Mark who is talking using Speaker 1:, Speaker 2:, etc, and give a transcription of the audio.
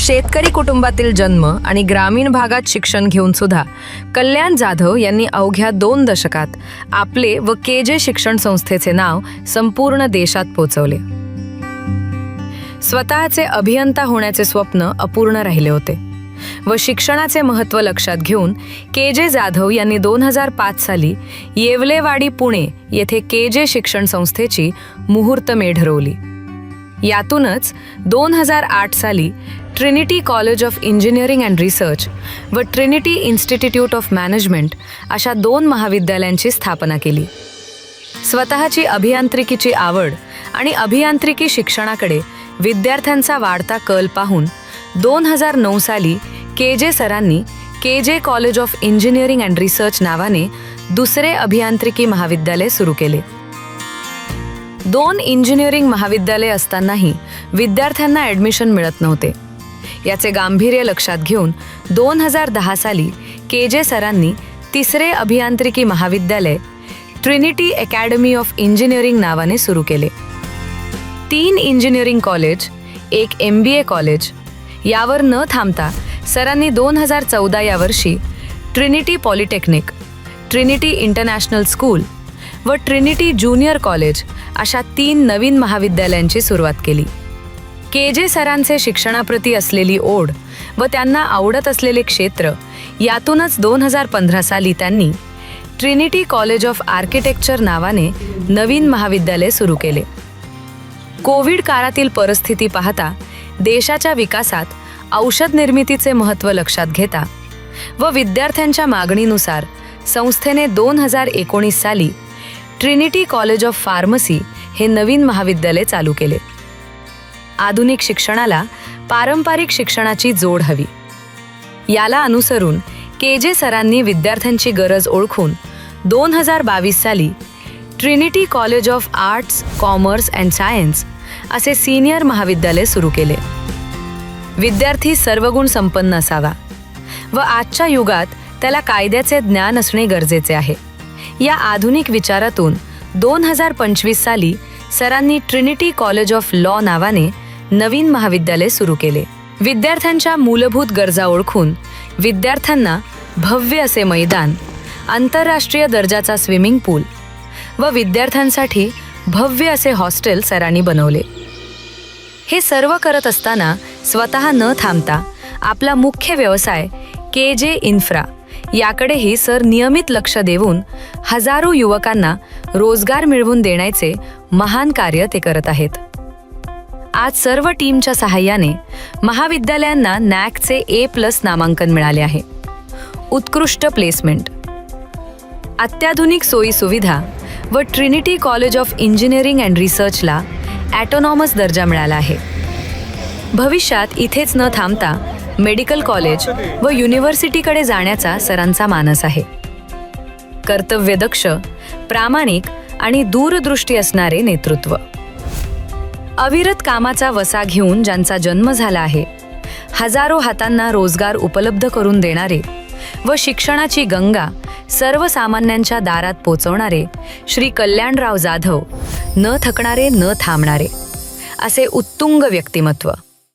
Speaker 1: शेतकरी कुटुंबातील जन्म आणि ग्रामीण भागात शिक्षण घेऊन सुद्धा कल्याण जाधव यांनी अवघ्या 2 दशकात आपले व केजे शिक्षण संस्थेचे नाव संपूर्ण देशात पोचवले. स्वतःचे अभियंता होण्याचे स्वप्न अपूर्ण राहिले होते व शिक्षणाचे महत्त्व लक्षात घेऊन केजे जाधव यांनी 2005 साली येवलेवाडी पुणे येथे केजे शिक्षण संस्थेची मुहूर्तमेढ रोवली. यातूनच 2008 साली Trinity College of engineering and research व ट्रिनिटी इन्स्टिट्यूट ऑफ मॅनेजमेंट अशा 2 महाविद्यालयांची स्थापना केली. स्वतःची अभियांत्रिकीची आवड आणि अभियांत्रिकी शिक्षणाकडे विद्यार्थ्यांचा वाढता कल पाहून 2009 साली केजे सरांनी KJ college of engineering and research नावाने दुसरे अभियांत्रिकी महाविद्यालय सुरू केले. 2 इंजिनिअरिंग महाविद्यालय असतानाही विद्यार्थ्यांना ॲडमिशन मिळत नव्हते. याचे गांभीर्य लक्षात घेऊन 2010 साली केजे सरांनी तिसरे अभियांत्रिकी महाविद्यालय ट्रिनिटी अकॅडमी ऑफ इंजिनिअरिंग नावाने सुरू केले. 3 इंजिनिअरिंग कॉलेज, 1 MBA कॉलेज यावर न थांबता सरांनी 2014 या वर्षी Trinity polytechnic, Trinity international school व ट्रिनिटी ज्युनियर कॉलेज अशा 3 नवीन महाविद्यालयांची सुरुवात केली. केजे सरांचे शिक्षणाप्रती असलेली ओढ व त्यांना आवडत असलेले क्षेत्र यातूनच 2015 साली त्यांनी ट्रिनिटी कॉलेज ऑफ आर्किटेक्चर नावाने नवीन महाविद्यालय सुरू केले. कोविड काळातील परिस्थिती पाहता देशाच्या विकासात औषध निर्मितीचे महत्त्व लक्षात घेता व विद्यार्थ्यांच्या मागणीनुसार संस्थेने 2019 साली ट्रिनिटी कॉलेज ऑफ फार्मसी हे नवीन महाविद्यालय चालू केले. आधुनिक शिक्षणाला पारंपरिक शिक्षणाची जोड हवी. याला अनुसरून केजे सरांनी विद्यार्थ्यांची गरज ओळखून 2022 साली Trinity College of arts, commerce and science असे सिनियर महाविद्यालय सुरू केले. विद्यार्थी सर्वगुण संपन्न असावा व आजच्या युगात त्याला कायद्याचे ज्ञान असणे गरजेचे आहे. या आधुनिक विचारातून 2025 साली सरांनी ट्रिनिटी कॉलेज ऑफ लॉ नावाने नवीन महाविद्यालय सुरू केले. विद्यार्थ्यांच्या मूलभूत गरजा ओळखून विद्यार्थ्यांना भव्य असे मैदान, आंतरराष्ट्रीय दर्जाचा स्विमिंग पूल व विद्यार्थ्यांसाठी भव्य असे हॉस्टेल सरांनी बनवले. हे सर्व करत असताना स्वतः न थांबता आपला मुख्य व्यवसाय केजे इन्फ्रा याकडेही सर नियमित लक्ष देऊन हजारो युवकांना रोजगार मिळवून देण्याचे महान कार्य ते करत आहेत. आज सर्व टीमच्या सहाय्याने महाविद्यालयांना नॅकचे A+ नामांकन मिळाले आहे. उत्कृष्ट प्लेसमेंट, अत्याधुनिक सोयी सुविधा व Trinity College of engineering and रिसर्चला ॲटोनॉमस दर्जा मिळाला आहे. भविष्यात इथेच न थांबता मेडिकल कॉलेज व युनिव्हर्सिटीकडे जाण्याचा सरांचा मानस आहे. कर्तव्यदक्ष, प्रामाणिक आणि दूरदृष्टी असणारे नेतृत्व, अविरत कामाचा वसा घेऊन ज्यांचा जन्म झाला आहे, हजारो हातांना रोजगार उपलब्ध करून देणारे व शिक्षणाची गंगा सर्वसामान्यांच्या दारात पोचवणारे श्री कल्याणराव जाधव, न थकणारे न थांबणारे असे उत्तुंग व्यक्तिमत्व.